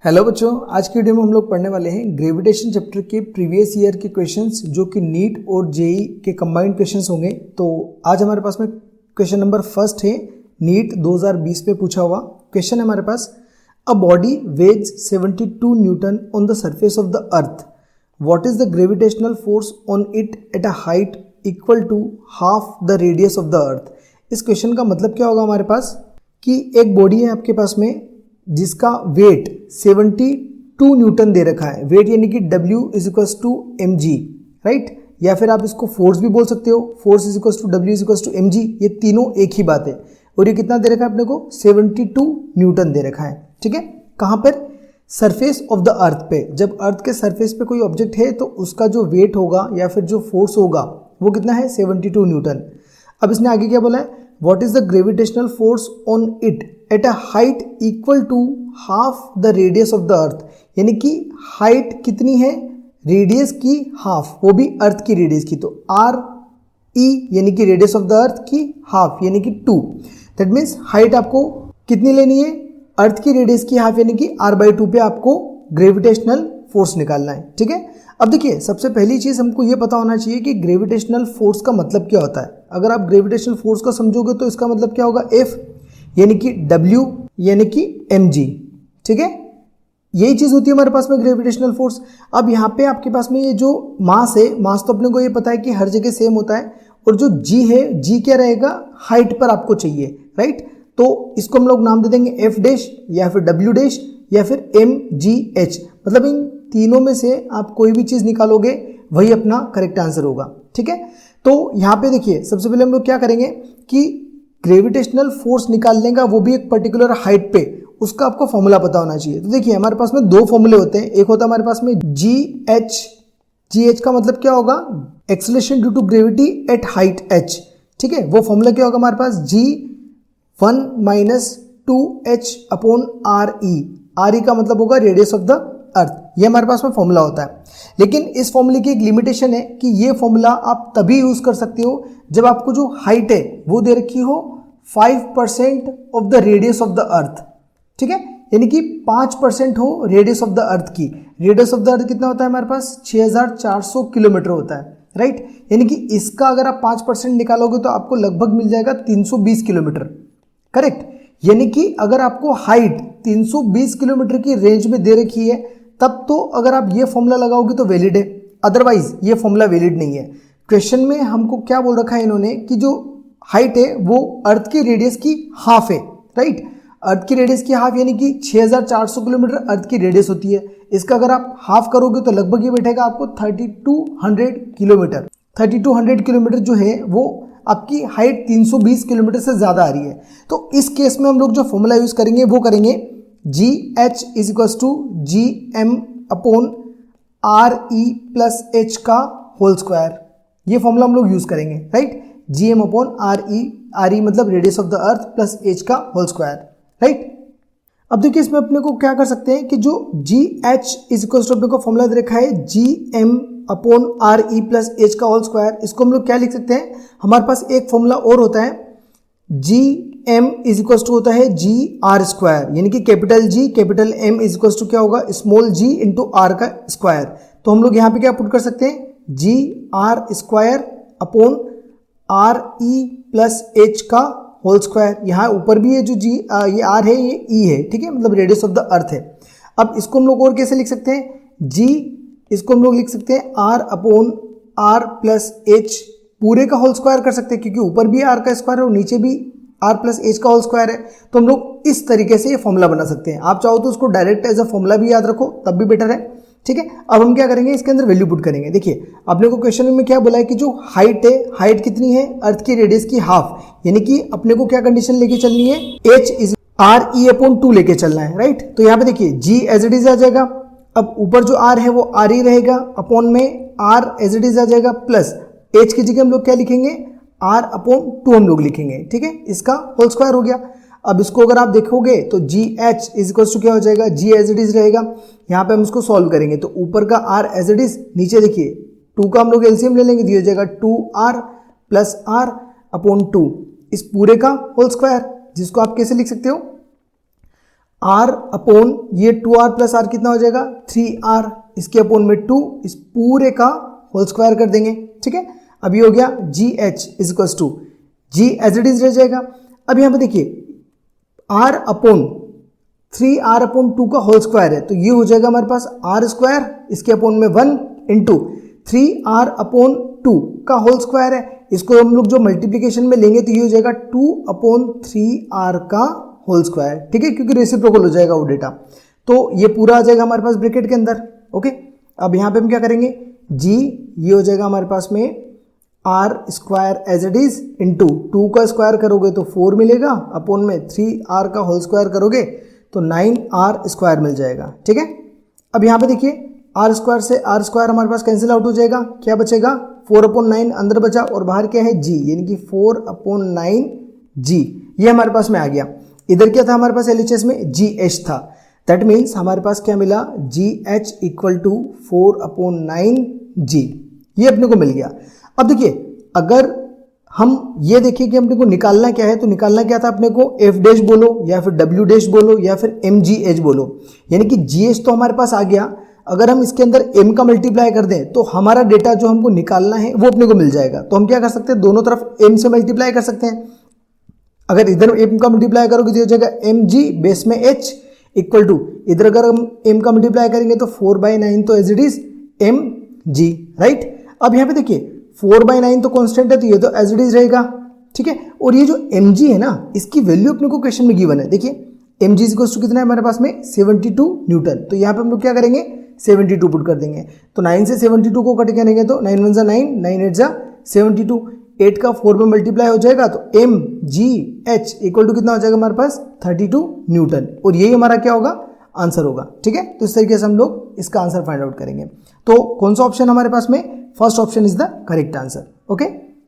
Hello बच्चों, आज की वीडियो में हम लोग पढ़ने वाले हैं ग्रेविटेशन चैप्टर के प्रीवियस ईयर के क्वेश्चंस जो कि नीट और जेई के कंबाइंड क्वेश्चंस होंगे। तो आज हमारे पास में क्वेश्चन नंबर फर्स्ट है, नीट 2020 में पूछा हुआ क्वेश्चन है हमारे पास। A body weighs 72 newton on the surface of the earth, what is the gravitational force on it at a height equal to half the radius of the earth. इस question का मतलब क्या होगा हमारे पास कि एक बॉडी है आपके पास में जिसका वेट 72 न्यूटन दे रखा है। वेट यानी कि W is equals to mg, right. या फिर आप इसको फोर्स भी बोल सकते हो, force is equals to W is equals to mg। ये तीनों एक ही बात है। और ये कितना दे रखा है अपने को? 72 न्यूटन दे रखा है, ठीक है। कहाँ पर? सरफेस ऑफ द अर्थ पे। जब अर्थ के सरफेस पे कोई ऑब्जेक्ट है तो उसका जो वेट होगा या फिर जो फोर्स होगा वो कितना है? 72 न्यूटन। अब इसने आगे क्या बोला है? What is the gravitational force on it at a height equal to half the radius of the earth. यानी कि हाइट कितनी है? रेडियस की हाफ, वो भी अर्थ की रेडियस की। तो आर ई यानी कि रेडियस ऑफ द अर्थ की हाफ यानी कि 2। दैट मीन्स हाइट आपको कितनी लेनी है? अर्थ की रेडियस की हाफ यानी कि r/2 पे आपको ग्रेविटेशनल फोर्स निकालना है, ठीक है। अब देखिए, सबसे पहली चीज हमको ये पता होना चाहिए कि ग्रेविटेशनल फोर्स का मतलब क्या होता है। अगर आप ग्रेविटेशनल फोर्स को समझोगे तो इसका मतलब क्या होगा? F यानी कि W यानी कि mg, ठीक है। यही चीज होती है हमारे पास में ग्रेविटेशनल फोर्स। अब यहाँ पे आपके पास में ये जो मास है, मास तो अपने को ये पता है कि हर जगह सेम होता है। और जो g है, g क्या रहेगा? हाइट पर आपको चाहिए, राइट। तो इसको हम लोग नाम दे देंगे F डैश या फिर W डैश या फिर mgh। मतलब इन तीनों में से आप कोई भी चीज निकालोगे वही अपना करेक्ट आंसर होगा, ठीक है। तो यहाँ पे देखिए, सबसे पहले हम लोग क्या करेंगे कि ग्रेविटेशनल फोर्स निकालने का, वो भी एक पर्टिकुलर हाइट पे, उसका आपको फॉर्मूला पता होना चाहिए। तो देखिए, हमारे पास में दो फॉर्मूले होते हैं। एक होता है हमारे पास में GH का मतलब क्या होगा? Acceleration due to gravity at height h, ठीक है। वो फॉर्मूला क्या होगा हमारे पास? G1 - 2h अपॉन RE का मतलब होगा रेडियस ऑफ द अर्थ। ये हमारे पास में फॉर्मूला होता है। लेकिन इस फॉर्मूले की एक लिमिटेशन है कि ये फॉर्मूला आप तभी यूज कर सकते हो जब आपको जो हाइट है वो दे रखी हो 5% of the radius of the अर्थ, ठीक है। यानी कि 5% हो रेडियस ऑफ द अर्थ की। रेडियस ऑफ द अर्थ कितना होता है हमारे पास? 6400 किलोमीटर होता है, राइट। यानी कि इसका अगर आप 5% निकालोगे तो आपको लगभग मिल जाएगा 320 किलोमीटर, करेक्ट। यानी कि अगर आपको हाइट 320 किलोमीटर की रेंज में दे रखी है तब तो अगर आप ये फॉर्मूला लगाओगे तो वैलिड है, अदरवाइज ये फॉर्मूला वैलिड नहीं है। क्वेश्चन में हमको क्या बोल रखा है इन्होंने कि जो हाइट है वो अर्थ की रेडियस की हाफ है, राइट। अर्थ की रेडियस की हाफ यानी कि 6400 किलोमीटर अर्थ की रेडियस होती है। इसका अगर आप हाफ करोगे तो लगभग ये बैठेगा आपको 3200 किलोमीटर। 3200 किलोमीटर जो है वो आपकी हाइट 320 किलोमीटर से ज़्यादा आ रही है। तो इस केस में हम लोग जो फॉर्मूला यूज़ करेंगे वो करेंगे GH is equals to GM upon RE plus H का होल स्क्वायर। ये फॉर्मूला हम लोग यूज़ करेंगे, राइट। GM अपॉन RE मतलब radius of the earth plus H का होल स्क्वायर, राइट। अब देखिए, इसमें अपने को क्या कर सकते हैं कि जो GH इज इक्वल्स टू अपने को फॉर्मूला दे रखा है GM upon RE plus H का होल स्क्वायर। इसको हम लोग क्या लिख सकते हैं? हमारे पास एक फॉर्मूला और होता है, GM इज इक्वल्स टू होता है GR स्क्वायर। यानी कि capital G capital M is equals to क्या होगा? स्मॉल g इंटू R का स्क्वायर। तो हम लोग यहाँ पे क्या पुट कर सकते हैं? GR square upon RE plus H का होल स्क्वायर। यहाँ ऊपर भी ये जो ये R है ये E है, ठीक है, मतलब रेडियस ऑफ द अर्थ है। अब इसको हम लोग और कैसे लिख सकते हैं? इसको हम लोग लिख सकते हैं R upon R plus H पूरे का होल स्क्वायर कर सकते हैं, क्योंकि ऊपर भी R का स्क्वायर है और नीचे भी R प्लस H का होल स्क्वायर है। तो हम लोग इस तरीके से ये फॉर्मूला बना सकते हैं। आप चाहो तो उसको डायरेक्ट एज अ फॉर्मूला भी याद रखो, तब भी बेटर है, ठीक है। अब हम क्या करेंगे, इसके अंदर वैल्यू पुट करेंगे। देखिए, अपने को क्वेश्चन में क्या बोला है कि जो हाइट है, हाइट कितनी है? अर्थ की रेडियस की हाफ। यानी कि अपने को क्या कंडीशन लेके चलनी है? H इज RE अपॉन 2 लेके चलना है, राइट। तो यहाँ पे देखिए G एज इट इज आ जाएगा। अब ऊपर जो R है वो RE रहेगा, अपॉन में R एज इट इज आ जाएगा, प्लस H की जगह हम लोग क्या लिखेंगे? R अपॉन 2 हम लोग लिखेंगे, ठीक है। इसका होल स्क्वायर हो गया। अब इसको अगर आप देखोगे तो GH इज इक्वल टू क्या हो जाएगा? G एज इट इज रहेगा। यहाँ पे हम इसको सॉल्व करेंगे तो ऊपर का R एज इट इज, नीचे देखिए 2 का हम लोग एलसीएम ले लेंगे, दिया जाएगा 2R प्लस R अपॉन 2, इस पूरे का होल स्क्वायर, जिसको आप कैसे लिख सकते हो? r अपॉन ये 2r प्लस r कितना हो जाएगा 3r, इसके अपॉन में 2, इस पूरे का होल स्क्वायर कर देंगे, ठीक है। अब ये हो गया GH is equals to G as it is रह जाएगा। अब यहाँ पे देखिए r अपॉन 3r अपॉन 2 का होल स्क्वायर है, तो ये हो जाएगा हमारे पास r स्क्वायर, इसके अपॉन में 1 इंटू 3r अपॉन 2 का होल स्क्वायर है, इसको हम लोग जो मल्टीप्लीकेशन में लेंगे तो ये हो जाएगा 2 अपॉन 3r का होल स्क्वायर, ठीक है, क्योंकि रेसिप्रोकल हो जाएगा वो डेटा, तो ये पूरा आ जाएगा हमारे पास ब्रैकेट के अंदर। ओके, अब यहाँ पे हम क्या करेंगे, g ये हो जाएगा हमारे पास में r square as it is into 2 का स्क्वायर करोगे तो 4 मिलेगा, अपॉन में 3r का होल स्क्वायर करोगे तो 9r स्क्वायर मिल जाएगा, ठीक है। अब यहाँ पे देखिए r स्क्वायर से r स्क्वायर हमारे पास कैंसिल आउट हो जाएगा, क्या बचेगा 4 अपॉन 9 अंदर बचा और बाहर क्या है g, यानी कि 4 अपॉन 9g, ये हमारे पास में आ गया। इधर क्या था हमारे पास LHS में GH था, दैट मीन्स हमारे पास क्या मिला GH equal to 4 upon 9g, ये अपने को मिल गया। अब देखिए अगर हम ये देखिए कि अपने को निकालना क्या है, तो निकालना क्या था अपने को, F डैश बोलो या फिर W डैश बोलो या फिर MGH बोलो, यानी कि GH तो हमारे पास आ गया, अगर हम इसके अंदर M का मल्टीप्लाई कर दें तो हमारा डेटा जो हमको निकालना है वो अपने को मिल जाएगा। तो हम क्या कर सकते हैं, दोनों तरफ M से मल्टीप्लाई कर सकते हैं। अगर इधर M का मल्टीप्लाई करोगे तो हो जाएगा MG बेस में H इक्वल टू, इधर अगर हम M का मल्टीप्लाई करेंगे तो 4/9 तो as it is MG, right. अब यहाँ पे देखिए 4/9 तो कांस्टेंट है, तो ये तो एज इट इज रहेगा, ठीक है। और ये जो mg है ना, इसकी वैल्यू अपने को क्वेश्चन में गिवन है, देखिए mg इक्वल्स टू कितना है हमारे पास में 72 न्यूटन, तो यहाँ पे हम लोग क्या करेंगे 72 पुट कर देंगे, तो 9 से 72 को कट करेंगे तो 9 1 9, 9 8 72, 8 का 4 में मल्टीप्लाई हो जाएगा तो MGH इक्वल टू कितना हो जाएगा हमारे पास 32 न्यूटन, और यही हमारा क्या होगा आंसर होगा, ठीक है। तो इस तरीके से हम लोग इसका आंसर फाइंड आउट करेंगे। तो कौन सा ऑप्शन हमारे पास में, first option is the correct answer. Okay.